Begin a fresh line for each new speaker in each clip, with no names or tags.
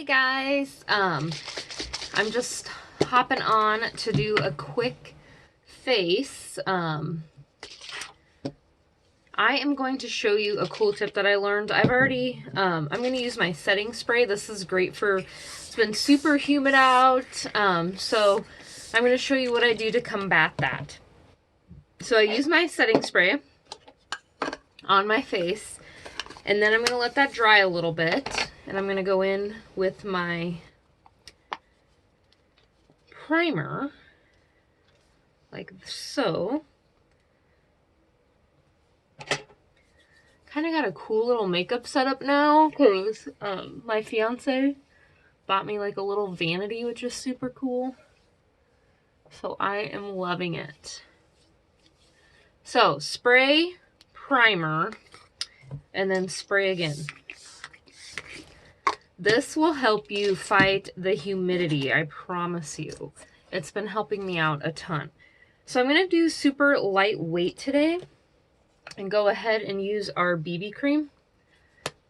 guys, I'm just hopping on to do a quick face. I am going to show you a cool tip that I learned. I'm going to use my setting spray. This is great for, it's been super humid out, so I'm going to show you what I do to combat that. So I use my setting spray on my face, and then I'm going to let that dry a little bit, and I'm going to go in with my primer, like so. Kind of got a cool little makeup setup now, because my fiance bought me like a little vanity, which is super cool. So I am loving it. So spray, primer, and then spray again. This will help you fight the humidity, I promise you. It's been helping me out a ton. So I'm going to do super lightweight today and go ahead and use our BB cream.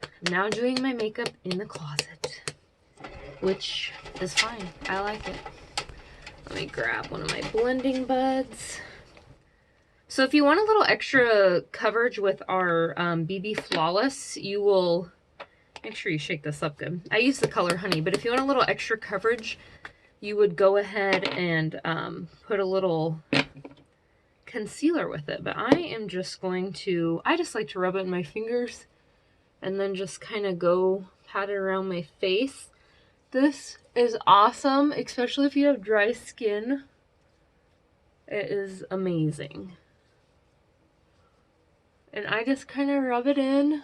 I'm now doing my makeup in the closet, which is fine. I like it. Let me grab one of my blending buds. So if you want a little extra coverage with our BB Flawless, you will make sure you shake this up good. I use the color Honey, but if you want a little extra coverage, you would go ahead and put a little concealer with it. But I am just going to, I just like to rub it in my fingers and then just kind of go pat it around my face. This is awesome, especially if you have dry skin. It is amazing. And I just kind of rub it in.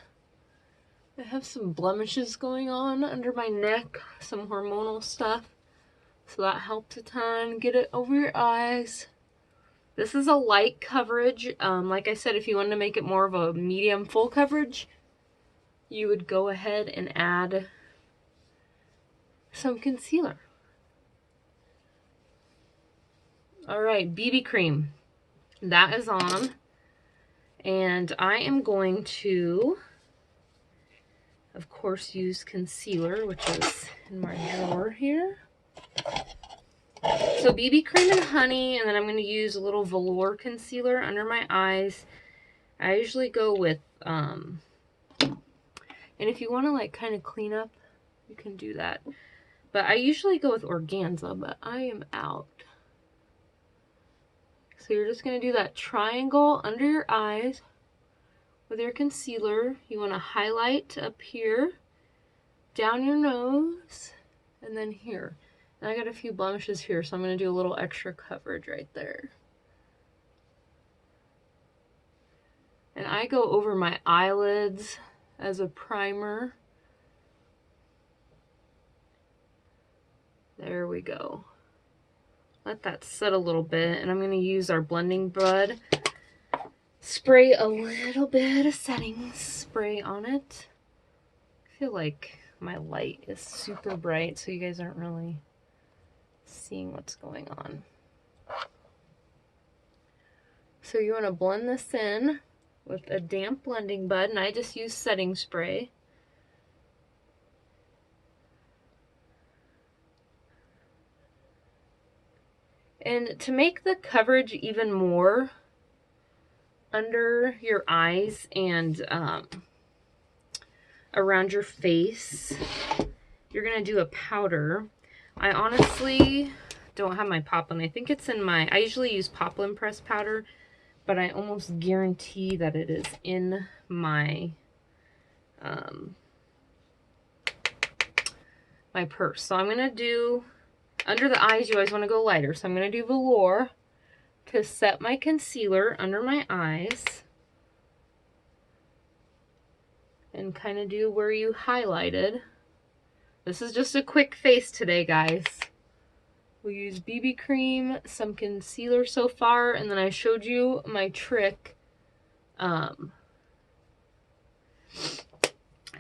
I have some blemishes going on under my neck, some hormonal stuff. So that helps a ton. Get it over your eyes. This is a light coverage. Like I said, if you wanted to make it more of a medium full coverage, you would go ahead and add some concealer. Alright, BB cream. That is on. And I am going to, of course, use concealer, which is in my drawer here. So BB cream and honey, and then I'm going to use a little velour concealer under my eyes. I usually go with, and if you want to like kind of clean up, you can do that. But I usually go with organza, but I am out. So you're just going to do that triangle under your eyes with your concealer. You want to highlight up here, down your nose, and then here. And I got a few blemishes here, so I'm going to do a little extra coverage right there. And I go over my eyelids as a primer. There we go. Let that set a little bit, and I'm going to use our blending bud. Spray a little bit of setting spray on it. I feel like my light is super bright, so you guys aren't really seeing what's going on. So you want to blend this in with a damp blending bud, and I just use setting spray. And to make the coverage even more under your eyes and around your face, you're going to do a powder. I honestly don't have my Poplin. I think it's in my, I usually use Poplin press powder, but I almost guarantee that it is in my my purse. So I'm going to do, under the eyes, you always want to go lighter. So I'm going to do velour to set my concealer under my eyes. And kind of do where you highlighted. This is just a quick face today, guys. We'll use BB cream, some concealer so far, and then I showed you my trick. I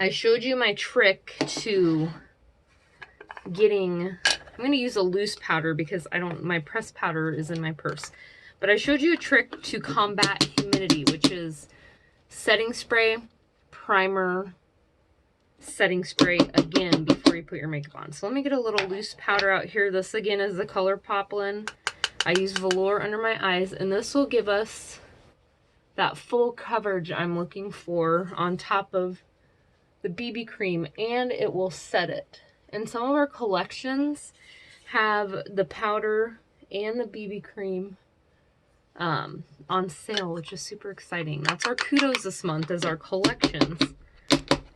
showed you my trick to getting, I'm going to use a loose powder because my pressed powder is in my purse. But I showed you a trick to combat humidity, which is setting spray, primer, setting spray again before you put your makeup on. So let me get a little loose powder out here. This again is the color Poplin. I use Velour under my eyes, and this will give us that full coverage I'm looking for on top of the BB cream, and it will set it. And some of our collections have the powder and the BB cream on sale, which is super exciting. That's our kudos this month, is our collections.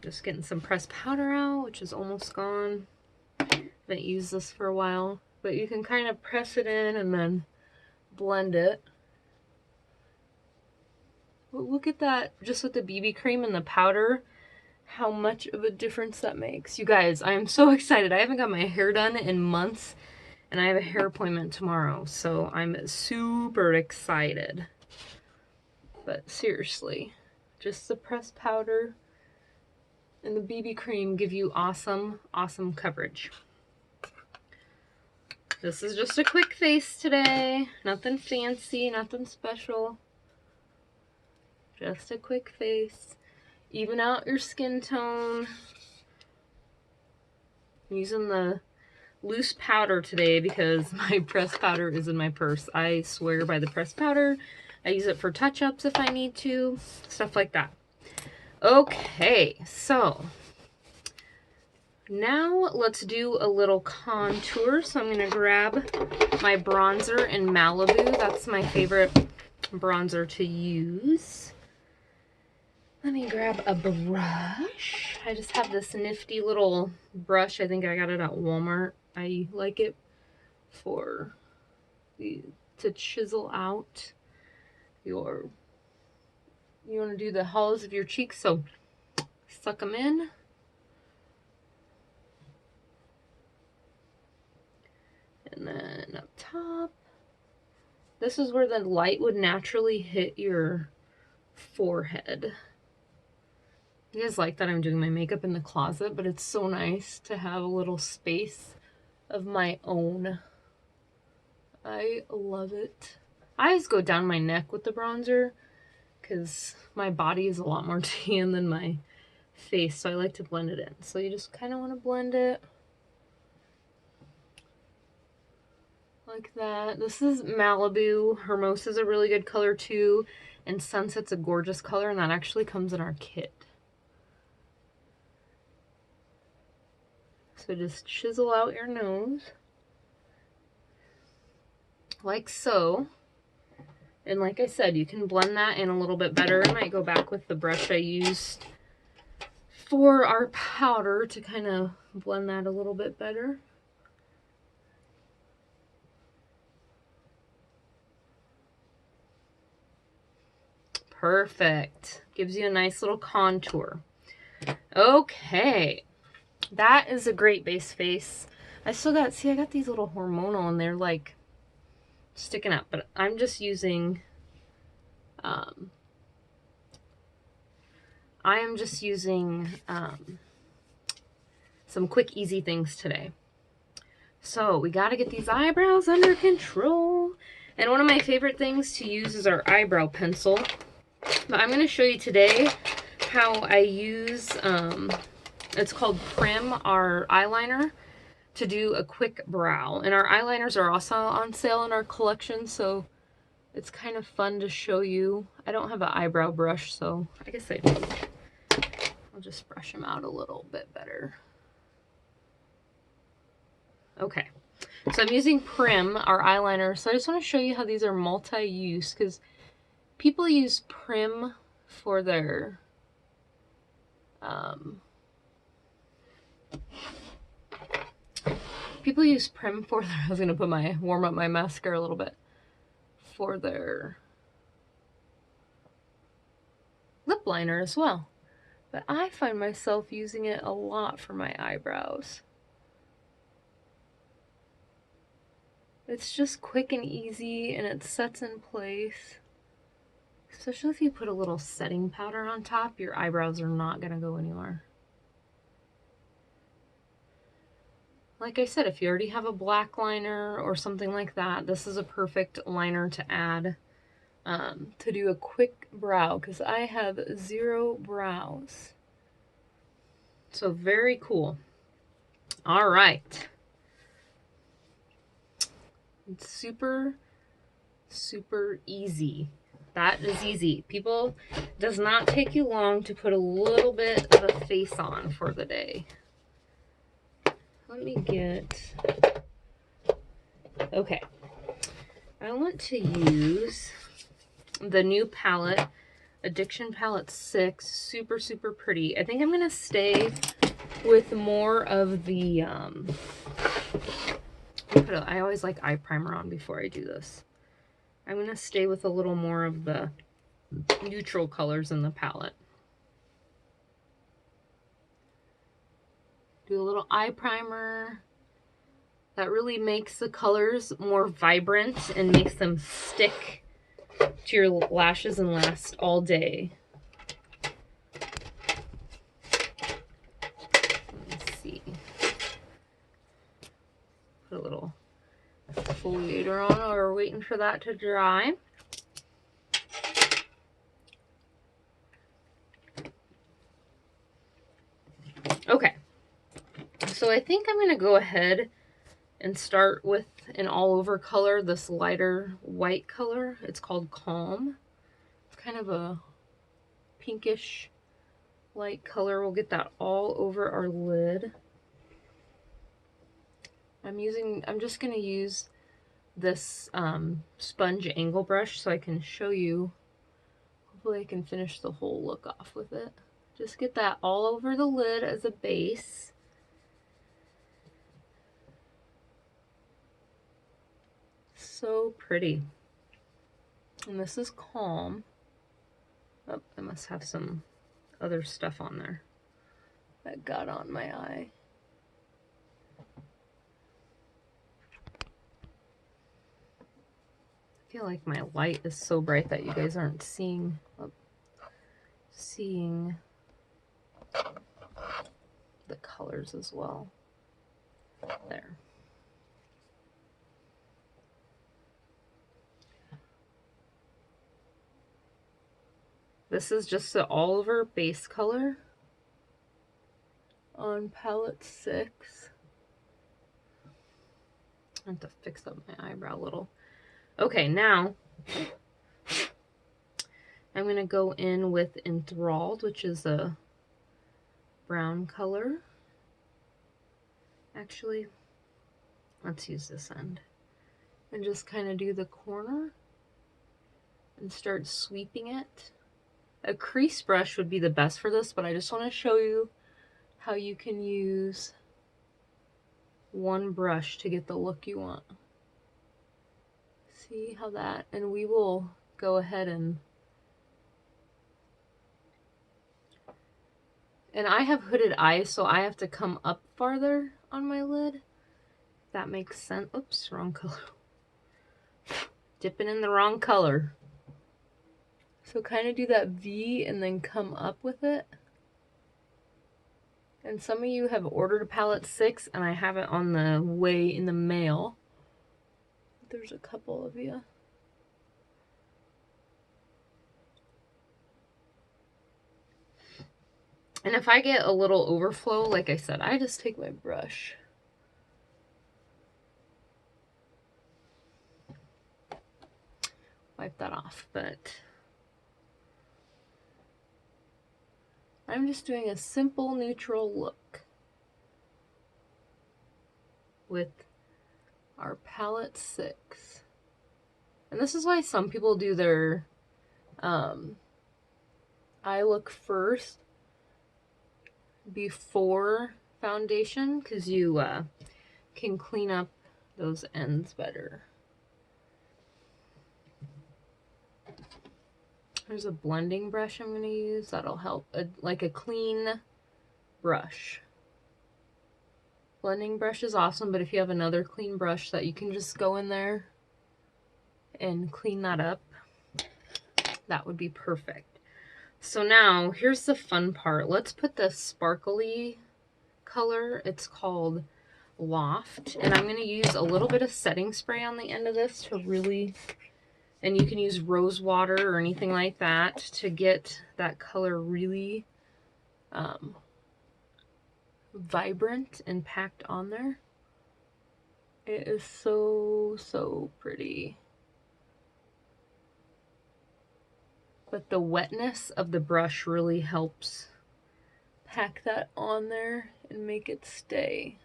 Just getting some pressed powder out, which is almost gone. Haven't used this for a while, but you can kind of press it in and then blend it. But look at that, just with the BB cream and the powder, how much of a difference that makes. You guys, I am so excited. I haven't got my hair done in months, and I have a hair appointment tomorrow, so I'm super excited. But seriously, just the pressed powder and the BB cream give you awesome, awesome coverage. This is just a quick face today. Nothing fancy, nothing special. Just a quick face. Even out your skin tone. I'm using the loose powder today because my pressed powder is in my purse. I swear by the pressed powder. I use it for touch-ups if I need to. Stuff like that. Okay, so now let's do a little contour. So I'm going to grab my bronzer in Malibu. That's my favorite bronzer to use. Let me grab a brush. I just have this nifty little brush. I think I got it at Walmart. I like it to chisel out your, you want to do the hollows of your cheeks, so suck them in. And then up top, this is where the light would naturally hit your forehead. You guys like that I'm doing my makeup in the closet, but it's so nice to have a little space of my own. I love it. I always go down my neck with the bronzer because my body is a lot more tan than my face, so I like to blend it in. So you just kind of want to blend it like that. This is Malibu. Hermosa is a really good color too, and Sunset's a gorgeous color, and that actually comes in our kit. So just chisel out your nose like so. And like I said, you can blend that in a little bit better. I might go back with the brush I used for our powder to kind of blend that a little bit better. Perfect. Gives you a nice little contour. Okay. That is a great base face. I still got, see, I got these little hormonal and they're like sticking out, but I'm just using, I am just using some quick, easy things today. So we got to get these eyebrows under control. And one of my favorite things to use is our eyebrow pencil. But I'm going to show you today how I use, it's called Prim, our eyeliner, to do a quick brow. And our eyeliners are also on sale in our collection, so it's kind of fun to show you. I don't have an eyebrow brush, so I guess I do. I'll just brush them out a little bit better. Okay, so I'm using Prim, our eyeliner. So I just want to show you how these are multi-use, because people use Prim for their people use Prim for their, I was going to put my, warm up my mascara a little bit, for their lip liner as well. But I find myself using it a lot for my eyebrows. It's just quick and easy, and it sets in place. Especially if you put a little setting powder on top, your eyebrows are not going to go anywhere. Like I said, if you already have a black liner or something like that, this is a perfect liner to add to do a quick brow, because I have zero brows. So very cool. All right. It's super, super easy. That is easy. People, does not take you long to put a little bit of a face on for the day. Let me get, okay. I want to use the new palette, Addiction Palette 6, super, super pretty. I think I'm going to stay with more of the, I always like eye primer on before I do this. I'm going to stay with a little more of the neutral colors in the palette. Do a little eye primer. That really makes the colors more vibrant and makes them stick to your lashes and last all day. Let's see. Put a little exfoliator on while we're waiting for that to dry. Okay, so I think I'm going to go ahead and start with an all-over color, this lighter white color. It's called Calm. It's kind of a pinkish light color. We'll get that all over our lid. I'm just going to use this sponge angle brush so I can show you. Hopefully I can finish the whole look off with it. Just get that all over the lid as a base. So pretty. And this is Calm. Oh, I must have some other stuff on there that got on my eye. I feel like my light is so bright that you guys aren't seeing the colors as well. There. This is just the all-over base color on palette 6. I have to fix up my eyebrow a little. Okay, now I'm going to go in with Enthralled, which is a brown color. Actually, let's use this end. And just kind of do the corner and start sweeping it. A crease brush would be the best for this, but I just want to show you how you can use one brush to get the look you want. See how that, and we will go ahead and I have hooded eyes, so I have to come up farther on my lid. If that makes sense. Oops, wrong color. Dipping in the wrong color. So kind of do that V and then come up with it. And some of you have ordered a palette 6 and I have it on the way in the mail. There's a couple of you. And if I get a little overflow, like I said, I just take my brush. Wipe that off, but I'm just doing a simple neutral look with our palette 6. And this is why some people do their eye look first before foundation, because you can clean up those ends better. There's a blending brush I'm going to use that'll help, like a clean brush. Blending brush is awesome, but if you have another clean brush that you can just go in there and clean that up, that would be perfect. So now here's the fun part. Let's put the sparkly color. It's called Loft, and I'm going to use a little bit of setting spray on the end of this to really, and you can use rose water or anything like that to get that color really vibrant and packed on there. It is so pretty. But the wetness of the brush really helps pack that on there and make it stay.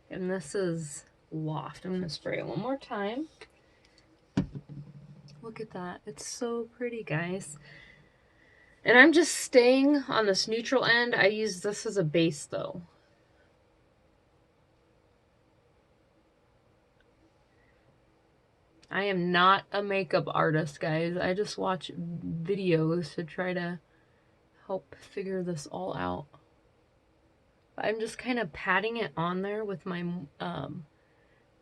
And this is Loft. I'm going to spray it one more time. Look at that. It's so pretty, guys. And I'm just staying on this neutral end. I use this as a base, though. I am not a makeup artist, guys. I just watch videos to try to help figure this all out. I'm just kind of patting it on there with my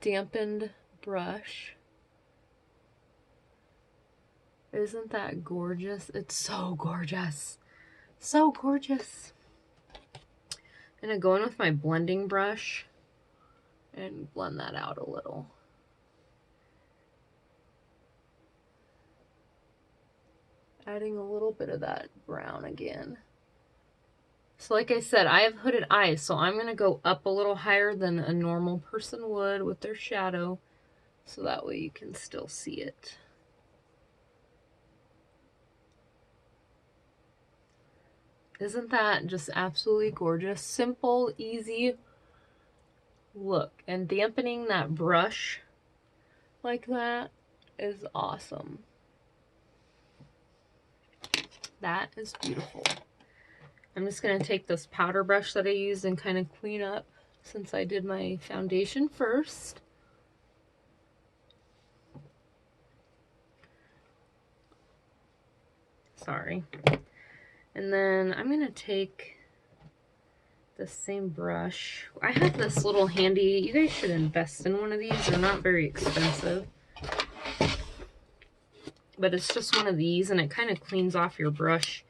dampened brush. Isn't that gorgeous? It's so gorgeous. So gorgeous. I'm gonna go in with my blending brush and blend that out a little. Adding a little bit of that brown again. So like I said, I have hooded eyes, so I'm going to go up a little higher than a normal person would with their shadow, so that way you can still see it. Isn't that just absolutely gorgeous? Simple, easy look. And dampening that brush like that is awesome. That is beautiful. I'm just going to take this powder brush that I used and kind of clean up since I did my foundation first. Sorry. And then I'm going to take the same brush. I have this little handy, you guys should invest in one of these. They're not very expensive. But it's just one of these, and it kind of cleans off your brush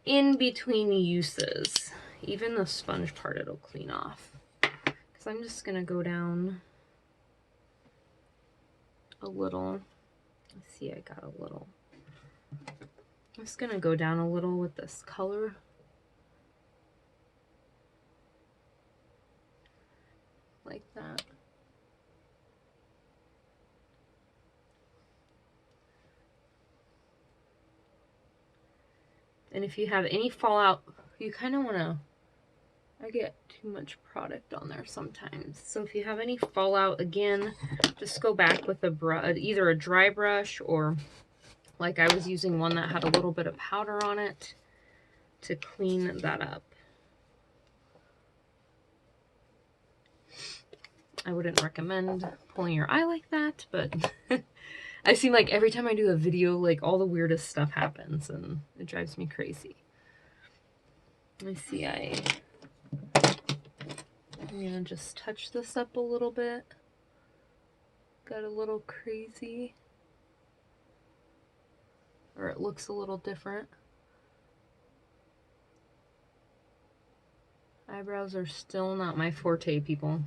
in between uses. Even the sponge part it'll clean off. Because I'm just going to go down a little. Let's see, I got a little. I'm just going to go down a little with this color. Like that. And if you have any fallout, you kind of want to, I get too much product on there sometimes. So if you have any fallout, again, just go back with a brush, either a dry brush or like I was using one that had a little bit of powder on it to clean that up. I wouldn't recommend pulling your eye like that, but I seem like every time I do a video, like all the weirdest stuff happens and it drives me crazy. Let me see, I'm gonna just touch this up a little bit. Got a little crazy. Or it looks a little different. Eyebrows are still not my forte, people.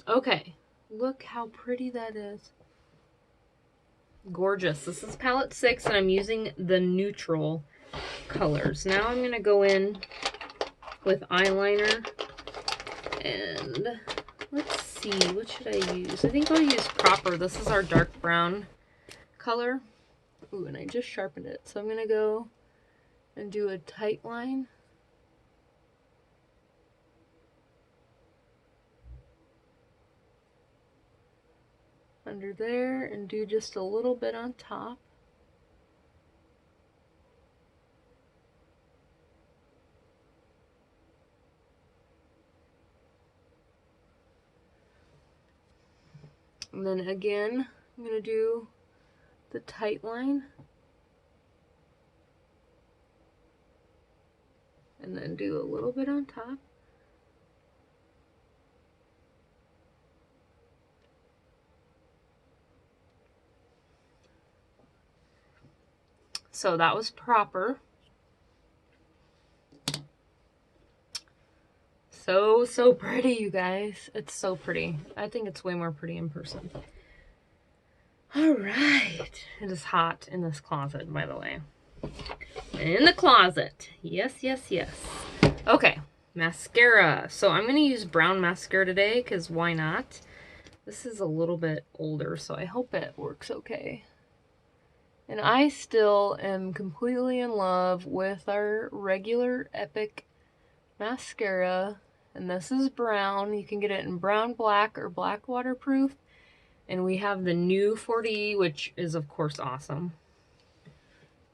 Okay, look how pretty that is. Gorgeous. This is palette 6 and I'm using the neutral colors. Now I'm going to go in with eyeliner and let's see, what should I use? I think I'll use Proper. This is our dark brown color. Ooh, and I just sharpened it. So I'm going to go and do a tight line. Under there and do just a little bit on top. And then again, I'm going to do the tight line. And then do a little bit on top. So that was Proper. So pretty, you guys. It's so pretty. I think it's way more pretty in person. All right. It is hot in this closet, by the way. In the closet. Yes, yes, yes. Okay, mascara. So I'm going to use brown mascara today because why not? This is a little bit older, so I hope it works okay. And I still am completely in love with our regular Epic mascara. And this is brown. You can get it in brown, black, or black waterproof. And we have the new 40, which is of course awesome.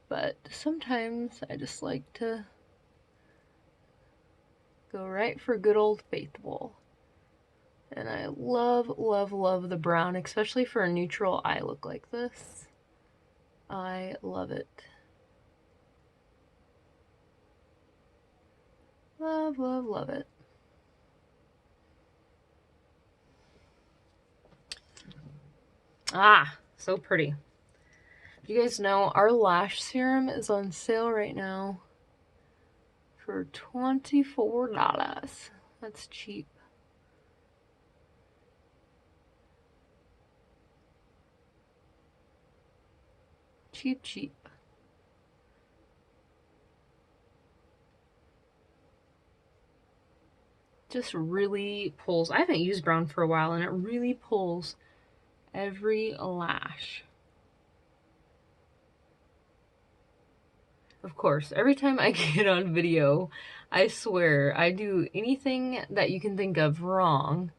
But sometimes I just like to go right for good old Faithful. And I love, love, love the brown, especially for a neutral eye look like this. I love it. Love, love, love it. Ah, so pretty. You guys know our lash serum is on sale right now for $24. That's cheap. Cheap, cheap. Just really pulls. I haven't used brown for a while and it really pulls every lash. Of course, every time I get on video, I swear I do anything that you can think of wrong.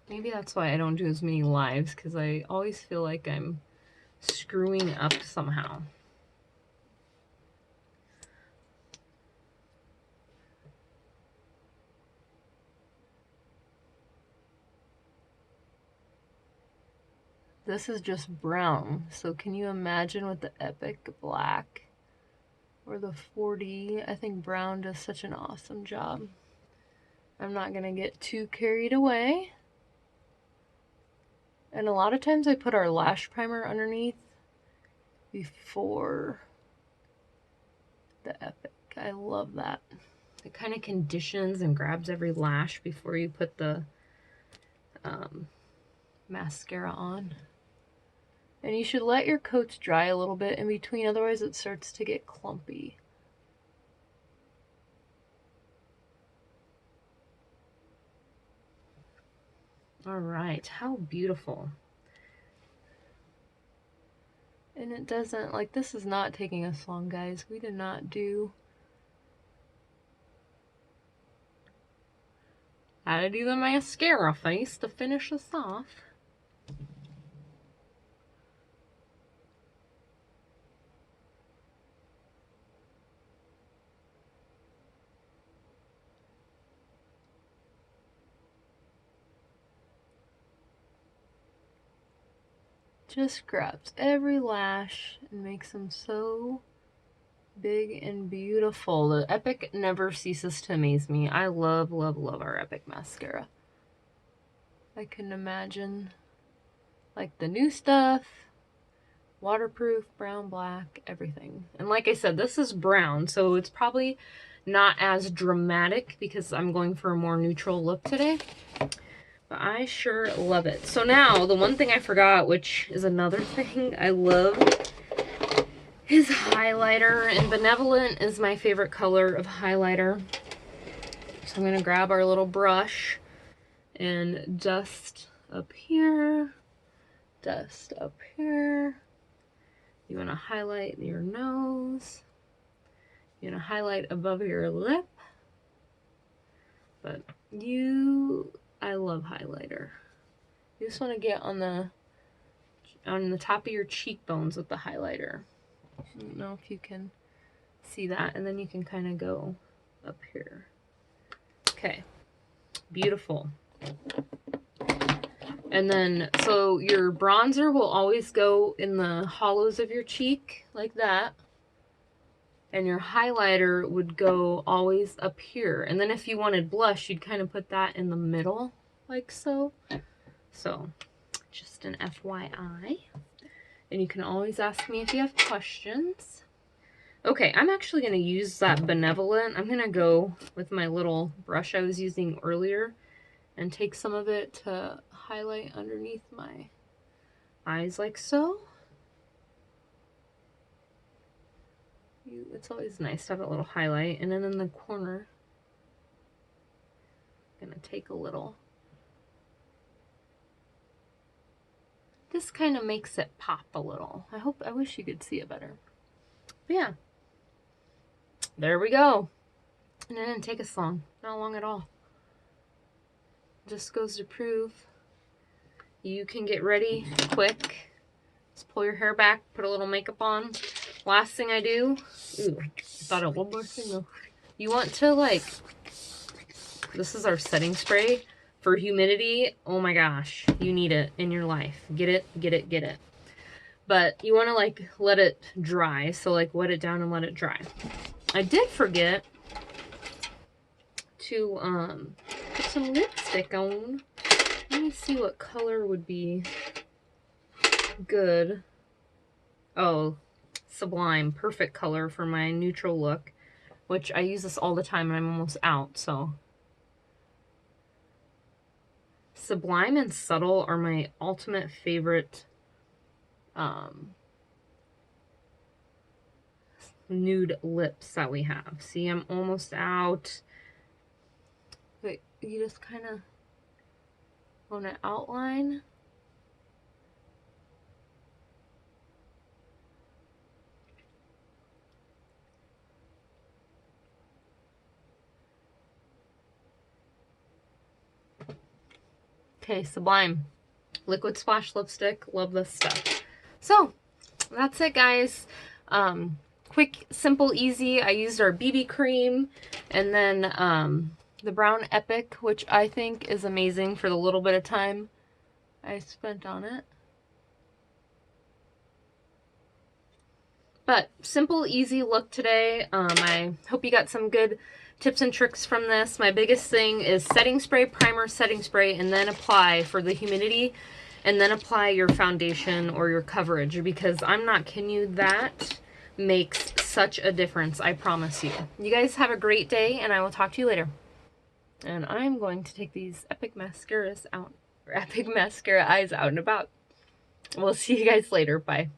Maybe that's why I don't do as many lives, because I always feel like I'm screwing up somehow. This is just brown, so can you imagine with the Epic Black or the 40? I think brown does such an awesome job. I'm not gonna get too carried away. And a lot of times I put our lash primer underneath before the Epic. I love that. It kind of conditions and grabs every lash before you put the mascara on. And you should let your coats dry a little bit in between, otherwise it starts to get clumpy. All right, how beautiful. And it doesn't, like, this is not taking us long, guys. We did not do... Had to do the mascara face to finish this off. Just grabs every lash and makes them so big and beautiful. The Epic never ceases to amaze me. I love, love, love our Epic mascara. I couldn't imagine, like, the new stuff, waterproof, brown, black, everything. And like I said, this is brown, so it's probably not as dramatic because I'm going for a more neutral look today. But I sure love it. So now, the one thing I forgot, which is another thing I love, is highlighter. And Benevolent is my favorite color of highlighter. So I'm going to grab our little brush and dust up here, dust up here. You want to highlight your nose. You want to highlight above your lip. But I love highlighter. You just want to get on the top of your cheekbones with the highlighter. I don't know if you can see that. And then you can kind of go up here. Okay. Beautiful. And then, so your bronzer will always go in the hollows of your cheek, like that. And your highlighter would go always up here. And then if you wanted blush, you'd kind of put that in the middle, like so. So, just an FYI. And you can always ask me if you have questions. Okay, I'm actually going to use that Benevolent. I'm going to go with my little brush I was using earlier and take some of it to highlight underneath my eyes like so. It's always nice to have a little highlight. And then in the corner, I'm gonna take a little. This kind of makes it pop a little. I wish you could see it better. But yeah, there we go. And it didn't take us long, not long at all. Just goes to prove you can get ready quick. Just pull your hair back, put a little makeup on. Last thing I do, ooh, I thought of one more thing though. You want to like, this is our setting spray for humidity. Oh my gosh, you need it in your life. Get it, get it, get it. But you want to like let it dry. So like wet it down and let it dry. I did forget to put some lipstick on. Let me see what color would be good. Oh, Sublime, perfect color for my neutral look, which I use this all the time and I'm almost out, so. Sublime and Subtle are my ultimate favorite nude lips that we have. See, I'm almost out. Wait, you just kind of want to outline. Okay, Sublime. Liquid Splash lipstick. Love this stuff. So, that's it, guys. Quick, simple, easy. I used our BB cream and then the Brown Epic, which I think is amazing for the little bit of time I spent on it. But simple, easy look today. I hope you got some good tips and tricks from this. My biggest thing is setting spray, primer, setting spray, and then apply for the humidity, and then apply your foundation or your coverage, because I'm not kidding you, that makes such a difference, I promise you. You guys have a great day, and I will talk to you later. And I'm going to take these Epic Mascaras out, or Epic Mascara eyes out and about. We'll see you guys later. Bye.